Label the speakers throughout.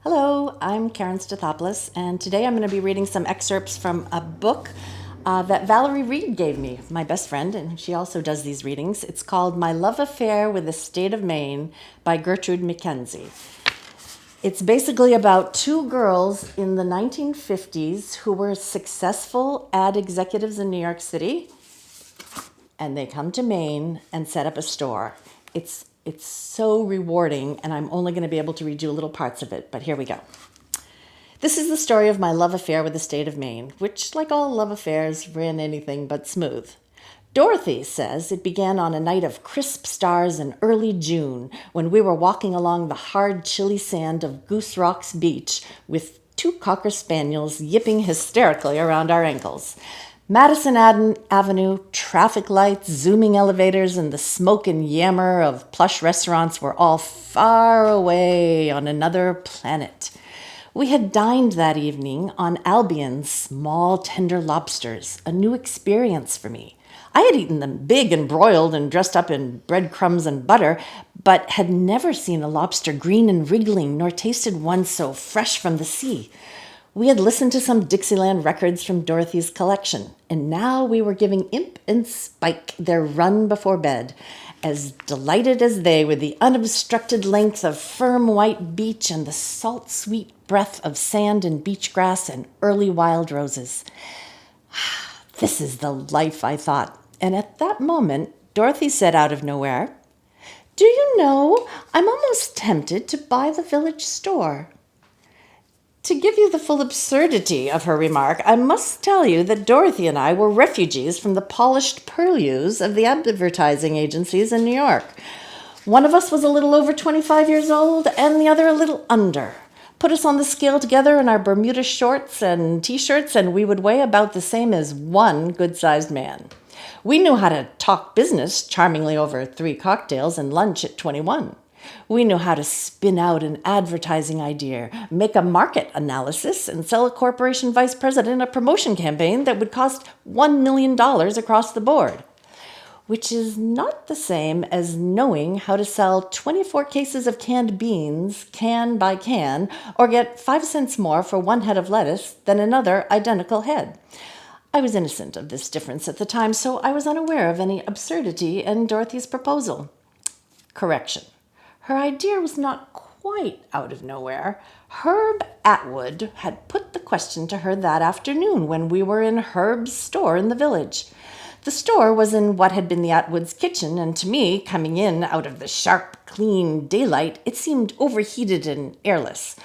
Speaker 1: Hello, I'm Karen Stathopolos, and today I'm going to be reading some excerpts from a book that Valerie Reed gave me, my best friend, and she also does these readings. It's called My Love Affair with the State of Maine by Gertrude MacKenzie. It's basically about two girls in the 1950s who were successful ad executives in New York City, and they come to Maine and set up a store. It's so rewarding, and I'm only going to be able to read you little parts of it, but here we go. This is the story of my love affair with the state of Maine, which, like all love affairs, ran anything but smooth. Dorothy says it began on a night of crisp stars in early June when we were walking along the hard, chilly sand of Goose Rocks Beach with two cocker spaniels yipping hysterically around our ankles. Madison Avenue, traffic lights, zooming elevators, and the smoke and yammer of plush restaurants were all far away on another planet. We had dined that evening on Albion's small, tender lobsters, a new experience for me. I had eaten them big and broiled and dressed up in breadcrumbs and butter, but had never seen a lobster green and wriggling, nor tasted one so fresh from the sea. We had listened to some Dixieland records from Dorothy's collection, and now we were giving Imp and Spike their run before bed, as delighted as they with the unobstructed length of firm white beach and the salt-sweet breath of sand and beach grass and early wild roses. This is the life, I thought, and at that moment, Dorothy said out of nowhere, "Do you know, I'm almost tempted to buy the village store." To give you the full absurdity of her remark, I must tell you that Dorothy and I were refugees from the polished purlieus of the advertising agencies in New York. One of us was a little over 25 years old and the other a little under. Put us on the scale together in our Bermuda shorts and T-shirts and we would weigh about the same as one good-sized man. We knew how to talk business charmingly over 3 cocktails and lunch at 21. We knew how to spin out an advertising idea, make a market analysis, and sell a corporation vice president a promotion campaign that would cost $1 million across the board. Which is not the same as knowing how to sell 24 cases of canned beans, can by can, or get 5 cents more for one head of lettuce than another identical head. I was innocent of this difference at the time, so I was unaware of any absurdity in Dorothy's proposal. Correction. Her idea was not quite out of nowhere. Herb Atwood had put the question to her that afternoon when we were in Herb's store in the village. The store was in what had been the Atwoods' kitchen, and to me, coming in out of the sharp, clean daylight, it seemed overheated and airless.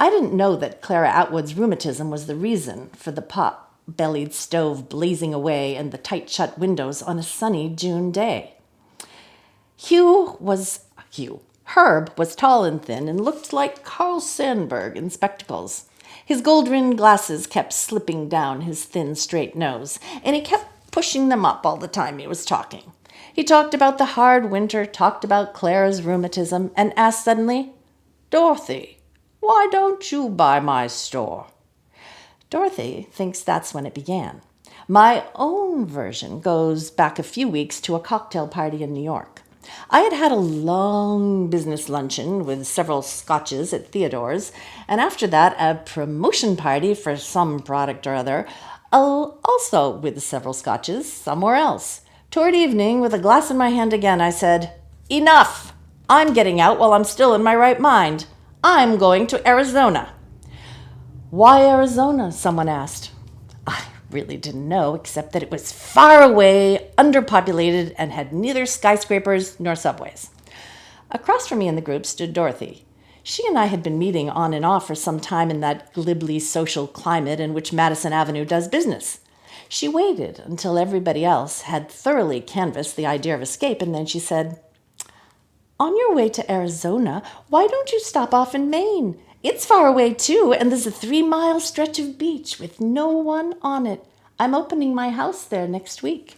Speaker 1: I didn't know that Clara Atwood's rheumatism was the reason for the pot-bellied stove blazing away and the tight-shut windows on a sunny June day. Herb was tall and thin and looked like Carl Sandburg in spectacles. His gold-rimmed glasses kept slipping down his thin, straight nose, and he kept pushing them up all the time he was talking. He talked about the hard winter, talked about Clara's rheumatism, and asked suddenly, "Dorothy, why don't you buy my store?" Dorothy thinks that's when it began. My own version goes back a few weeks to a cocktail party in New York. I had had a long business luncheon with several scotches at Theodore's, and after that a promotion party for some product or other, also with several scotches somewhere else. Toward evening, with a glass in my hand again, I said, "Enough! I'm getting out while I'm still in my right mind. I'm going to Arizona." "Why Arizona?" someone asked. I really didn't know, except that it was far away, underpopulated, and had neither skyscrapers nor subways. Across from me in the group stood Dorothy. She and I had been meeting on and off for some time in that glibly social climate in which Madison Avenue does business. She waited until everybody else had thoroughly canvassed the idea of escape, and then she said, "On your way to Arizona, why don't you stop off in Maine? It's far away, too, and there's a 3-mile stretch of beach with no one on it. I'm opening my house there next week."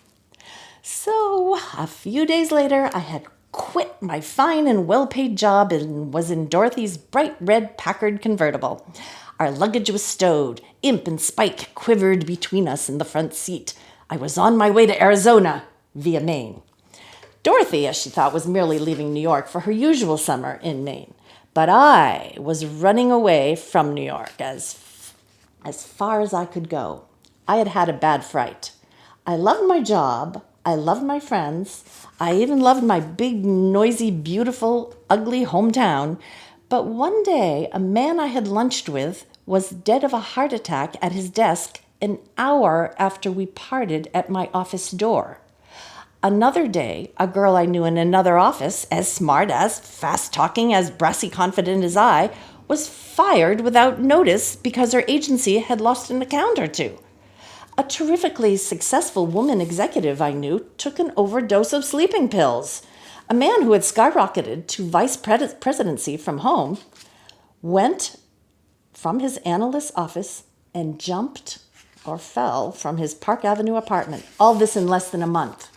Speaker 1: So, a few days later, I had quit my fine and well-paid job and was in Dorothy's bright red Packard convertible. Our luggage was stowed. Imp and Spike quivered between us in the front seat. I was on my way to Arizona via Maine. Dorothy, as she thought, was merely leaving New York for her usual summer in Maine. But I was running away from New York as far as I could go. I had had a bad fright. I loved my job. I loved my friends. I even loved my big, noisy, beautiful, ugly hometown. But one day, a man I had lunched with was dead of a heart attack at his desk an hour after we parted at my office door. Another day, a girl I knew in another office, as smart, as fast-talking, as brassy confident as I, was fired without notice because her agency had lost an account or two. A terrifically successful woman executive I knew took an overdose of sleeping pills. A man who had skyrocketed to vice presidency from home went from his analyst's office and jumped or fell from his Park Avenue apartment. All this in less than a month.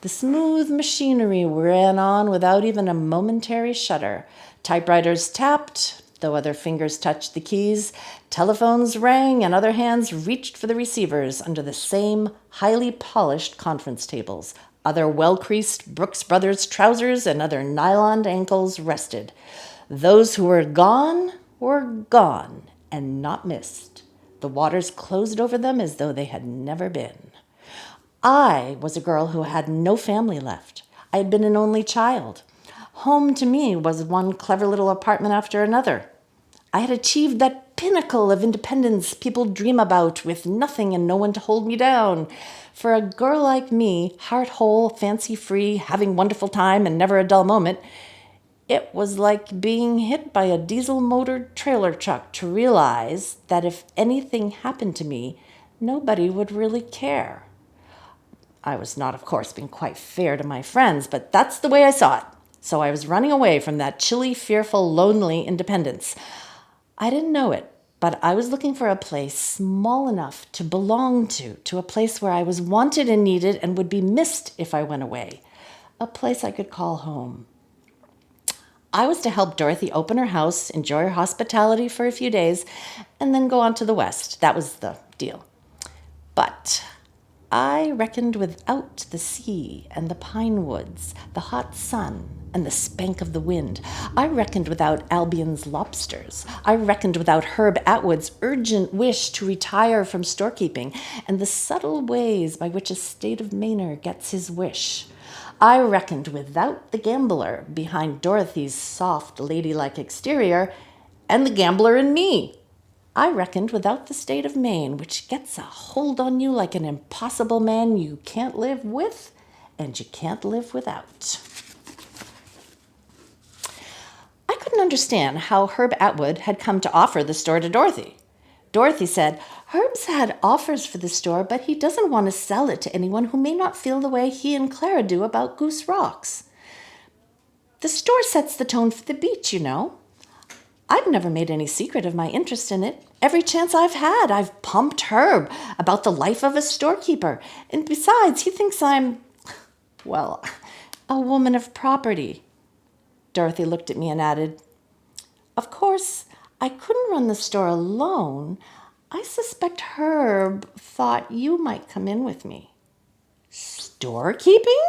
Speaker 1: The smooth machinery ran on without even a momentary shudder. Typewriters tapped, though other fingers touched the keys. Telephones rang, and other hands reached for the receivers under the same highly polished conference tables. Other well-creased Brooks Brothers trousers and other nylon ankles rested. Those who were gone and not missed. The waters closed over them as though they had never been. I was a girl who had no family left. I had been an only child. Home to me was one clever little apartment after another. I had achieved that pinnacle of independence people dream about, with nothing and no one to hold me down. For a girl like me, heart whole, fancy-free, having wonderful time and never a dull moment, it was like being hit by a diesel-motored trailer truck to realize that if anything happened to me, nobody would really care. I was not, of course, being quite fair to my friends, but that's the way I saw it. So I was running away from that chilly, fearful, lonely independence. I didn't know it, but I was looking for a place small enough to belong to a place where I was wanted and needed and would be missed if I went away, a place I could call home. I was to help Dorothy open her house, enjoy her hospitality for a few days, and then go on to the West. That was the deal. But I reckoned without the sea and the pine woods, the hot sun and the spank of the wind. I reckoned without Albion's lobsters. I reckoned without Herb Atwood's urgent wish to retire from storekeeping and the subtle ways by which a State of Maine gets his wish. I reckoned without the gambler behind Dorothy's soft, ladylike exterior and the gambler in me. I reckoned without the State of Maine, which gets a hold on you like an impossible man you can't live with and you can't live without. I couldn't understand how Herb Atwood had come to offer the store to Dorothy. Dorothy said, "Herb's had offers for the store, but he doesn't want to sell it to anyone who may not feel the way he and Clara do about Goose Rocks. The store sets the tone for the beach, you know. I've never made any secret of my interest in it. Every chance I've had, I've pumped Herb about the life of a storekeeper. And besides, he thinks I'm, well, a woman of property." Dorothy looked at me and added, "Of course, I couldn't run the store alone. I suspect Herb thought you might come in with me." Storekeeping?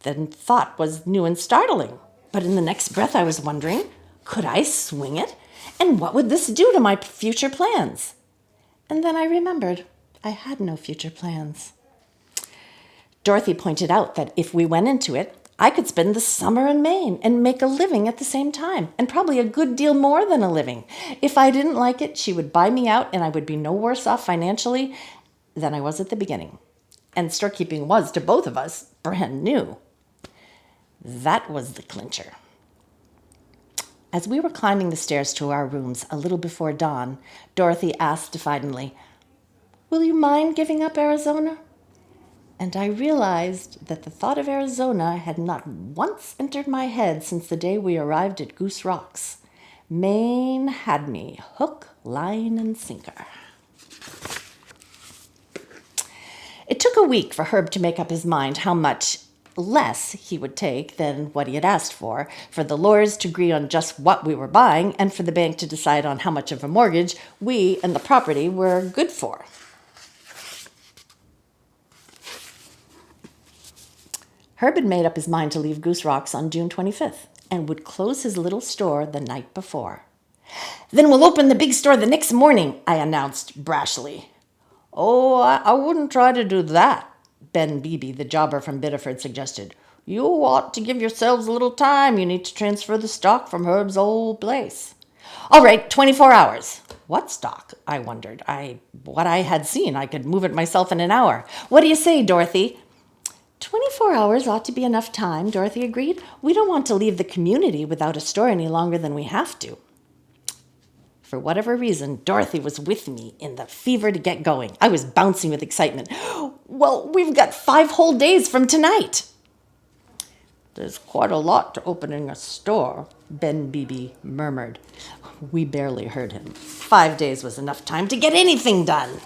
Speaker 1: The thought was new and startling. But in the next breath I was wondering, could I swing it? And what would this do to my future plans? And then I remembered I had no future plans. Dorothy pointed out that if we went into it, I could spend the summer in Maine and make a living at the same time, and probably a good deal more than a living. If I didn't like it, she would buy me out and I would be no worse off financially than I was at the beginning. And storekeeping was, to both of us, brand new. That was the clincher. As we were climbing the stairs to our rooms a little before dawn, Dorothy asked defiantly, "Will you mind giving up Arizona?" And I realized that the thought of Arizona had not once entered my head since the day we arrived at Goose Rocks. Maine had me hook, line, and sinker. It took a week for Herb to make up his mind how much less he would take than what he had asked for the lawyers to agree on just what we were buying, and for the bank to decide on how much of a mortgage we and the property were good for. Herb had made up his mind to leave Goose Rocks on June 25th. and would close his little store the night before. "Then we'll open the big store the next morning," I announced brashly. "Oh, I wouldn't try to do that," Ben Beebe, the jobber from Biddeford, suggested. "You ought to give yourselves a little time. You need to transfer the stock from Herb's old place." "All right, 24 hours. What stock?" I wondered. What I had seen, I could move it myself in an hour. "What do you say, Dorothy?" 24 hours ought to be enough time, Dorothy agreed. "We don't want to leave the community without a store any longer than we have to." For whatever reason, Dorothy was with me in the fever to get going. I was bouncing with excitement. "Well, we've got 5 whole days from tonight." "There's quite a lot to opening a store," Ben Beebe murmured. We barely heard him. 5 days was enough time to get anything done.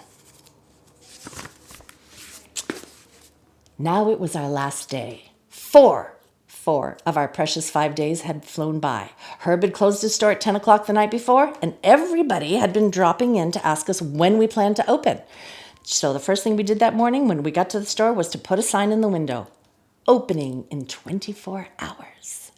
Speaker 1: Now it was our last day. Four of our precious 5 days had flown by. Herb had closed his store at 10 o'clock the night before, and everybody had been dropping in to ask us when we planned to open. So the first thing we did that morning when we got to the store was to put a sign in the window, "Opening in 24 hours."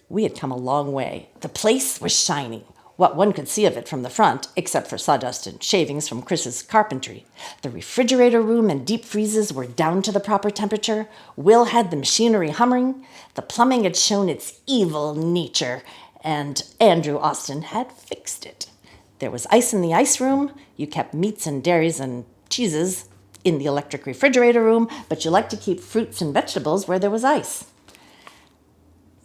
Speaker 1: We had come a long way. The place was shining, what one could see of it from the front, except for sawdust and shavings from Chris's carpentry. The refrigerator room and deep freezes were down to the proper temperature. Will had the machinery humming. The plumbing had shown its evil nature, and Andrew Austin had fixed it. There was ice in the ice room. You kept meats and dairies and cheeses in the electric refrigerator room, but you liked to keep fruits and vegetables where there was ice.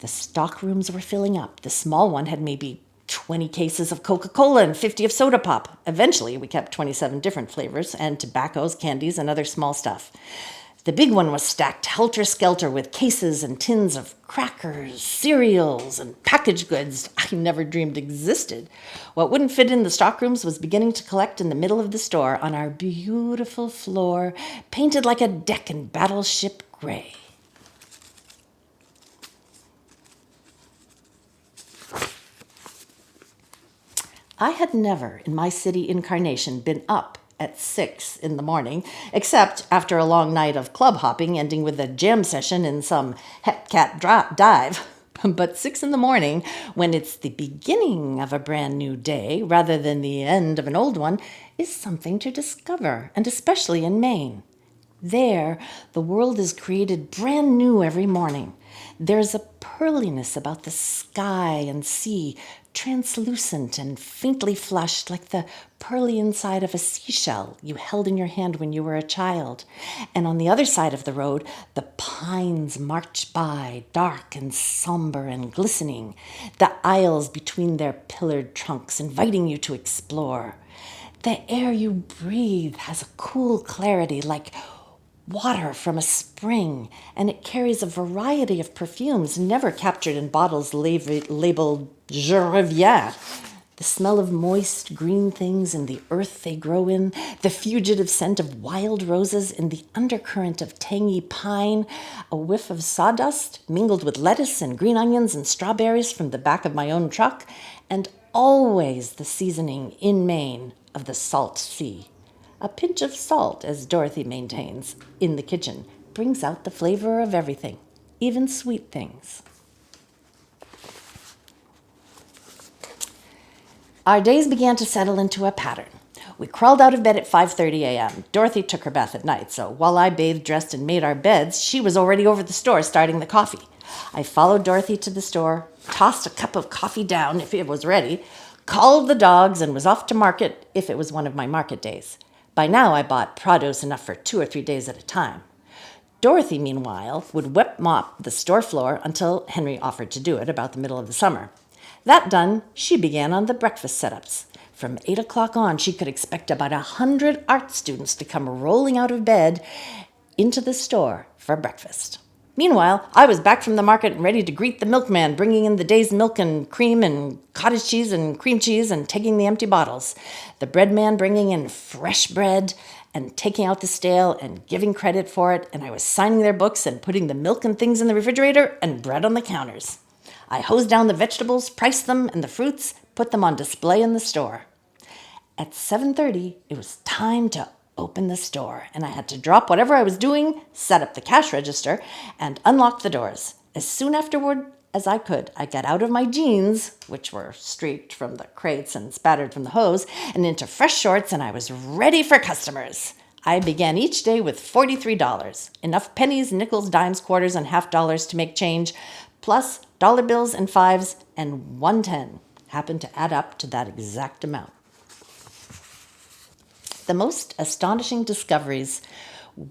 Speaker 1: The stock rooms were filling up. The small one had maybe 20 cases of Coca-Cola and 50 of soda pop. Eventually, we kept 27 different flavors and tobaccos, candies, and other small stuff. The big one was stacked helter-skelter with cases and tins of crackers, cereals, and packaged goods I never dreamed existed. What wouldn't fit in the stockrooms was beginning to collect in the middle of the store on our beautiful floor, painted like a deck in battleship gray. I had never, in my city incarnation, been up at 6 in the morning, except after a long night of club hopping, ending with a jam session in some hepcat dive. But 6 in the morning, when it's the beginning of a brand new day, rather than the end of an old one, is something to discover, and especially in Maine. There, the world is created brand new every morning. There's a pearliness about the sky and sea, translucent and faintly flushed like the pearly inside of a seashell you held in your hand when you were a child. And on the other side of the road, the pines march by, dark and somber and glistening, the aisles between their pillared trunks inviting you to explore. The air you breathe has a cool clarity like water from a spring, and it carries a variety of perfumes never captured in bottles labeled "Je reviens." The smell of moist green things in the earth they grow in, the fugitive scent of wild roses in the undercurrent of tangy pine, a whiff of sawdust mingled with lettuce and green onions and strawberries from the back of my own truck, and always the seasoning in Maine of the salt sea. A pinch of salt, as Dorothy maintains, in the kitchen, brings out the flavor of everything, even sweet things. Our days began to settle into a pattern. We crawled out of bed at 5:30 a.m. Dorothy took her bath at night, so while I bathed, dressed, and made our beds, she was already over the store starting the coffee. I followed Dorothy to the store, tossed a cup of coffee down if it was ready, called the dogs, and was off to market if it was one of my market days. By now, I bought produce enough for 2 or 3 days at a time. Dorothy, meanwhile, would wet mop the store floor until Henry offered to do it about the middle of the summer. That done, she began on the breakfast setups. From 8 o'clock on, she could expect about 100 art students to come rolling out of bed into the store for breakfast. Meanwhile, I was back from the market and ready to greet the milkman, bringing in the day's milk and cream and cottage cheese and cream cheese and taking the empty bottles. The bread man bringing in fresh bread and taking out the stale and giving credit for it, and I was signing their books and putting the milk and things in the refrigerator and bread on the counters. I hosed down the vegetables, priced them, and the fruits, put them on display in the store. At 7:30, it was time to open the store, and I had to drop whatever I was doing, set up the cash register, and unlock the doors. As soon afterward as I could, I got out of my jeans, which were streaked from the crates and spattered from the hose, and into fresh shorts, and I was ready for customers. I began each day with $43, enough pennies, nickels, dimes, quarters, and half dollars to make change, plus dollar bills and fives, and 110 happened to add up to that exact amount. The most astonishing discoveries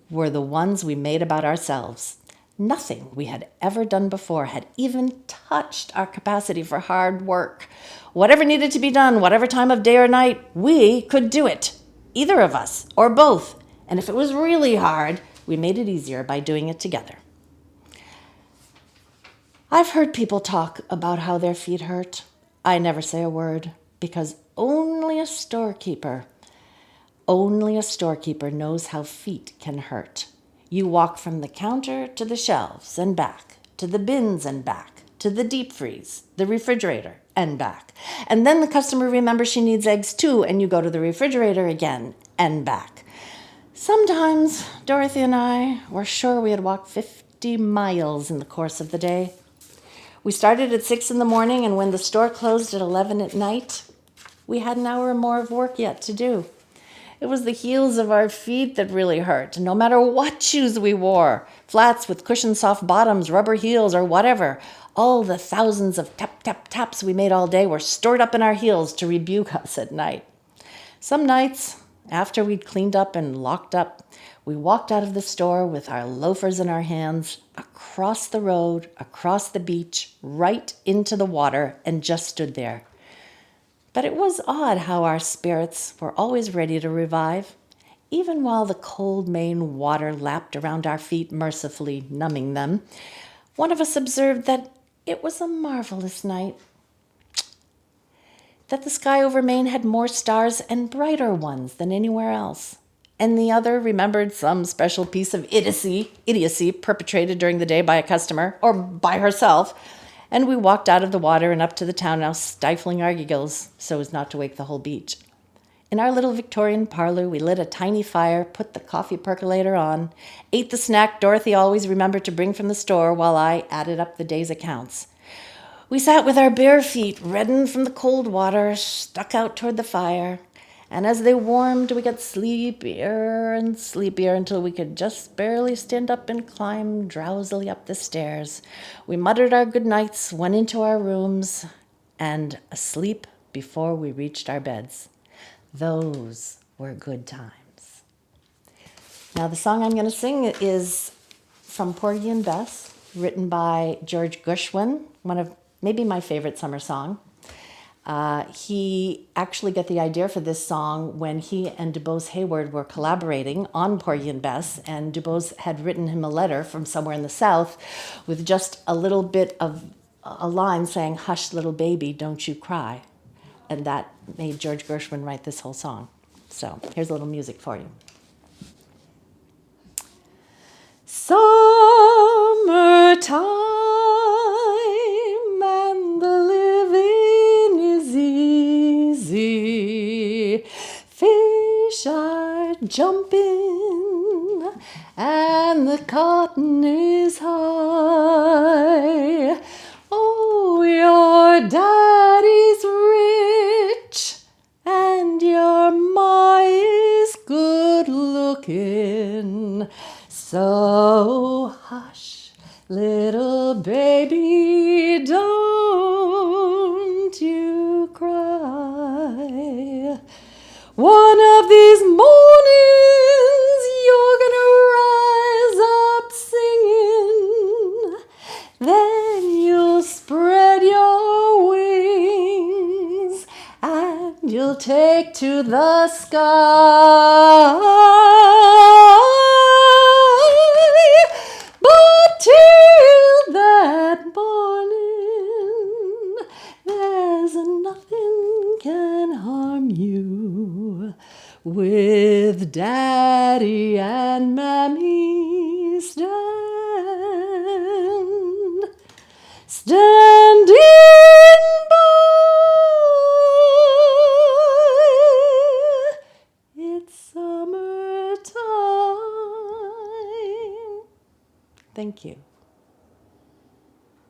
Speaker 1: were the ones we made about ourselves. Nothing we had ever done before had even touched our capacity for hard work. Whatever needed to be done, whatever time of day or night, we could do it. Either of us, or both. And if it was really hard, we made it easier by doing it together. I've heard people talk about how their feet hurt. I never say a word, because only a storekeeper knows how feet can hurt. You walk from the counter to the shelves and back, to the bins and back, to the deep freeze, the refrigerator and back. And then the customer remembers she needs eggs too, and you go to the refrigerator again and back. Sometimes Dorothy and I were sure we had walked 50 miles in the course of the day. We started at 6 in the morning, and when the store closed at 11 at night, we had an hour or more of work yet to do. It was the heels of our feet that really hurt, no matter what shoes we wore, flats with cushioned soft bottoms, rubber heels, or whatever. All the thousands of tap, tap, taps we made all day were stored up in our heels to rebuke us at night. Some nights, after we'd cleaned up and locked up, we walked out of the store with our loafers in our hands, across the road, across the beach, right into the water, and just stood there. But it was odd how our spirits were always ready to revive, even while the cold Maine water lapped around our feet, mercifully numbing them. One of us observed that it was a marvelous night, that the sky over Maine had more stars and brighter ones than anywhere else. And the other remembered some special piece of idiocy perpetrated during the day by a customer or by herself. And we walked out of the water and up to the townhouse, stifling our giggles so as not to wake the whole beach. In our little Victorian parlor, we lit a tiny fire, put the coffee percolator on, ate the snack Dorothy always remembered to bring from the store while I added up the day's accounts. We sat with our bare feet, reddened from the cold water, stuck out toward the fire. And as they warmed, we got sleepier and sleepier until we could just barely stand up and climb drowsily up the stairs. We muttered our good nights, went into our rooms, and asleep before we reached our beds. Those were good times. Now, the song I'm going to sing is from Porgy and Bess, written by George Gershwin, one of maybe my favorite summer song. He actually got the idea for this song when he and DuBose Hayward were collaborating on Porgy and Bess, and DuBose had written him a letter from somewhere in the South with just a little bit of a line saying, "Hush, little baby, don't you cry." And that made George Gershwin write this whole song. So here's a little music for you. Summertime and the living is easy. Fish are jumping and the cotton is high. Oh, your daddy's rich and your ma is good looking. So hush, little baby, don't you cry. One of these mornings you're gonna rise up singing. Then you'll spread your wings and you'll take to the sky. But till that morning, there's nothing can harm you. With Daddy and Mammy standing by. It's summertime. Thank you.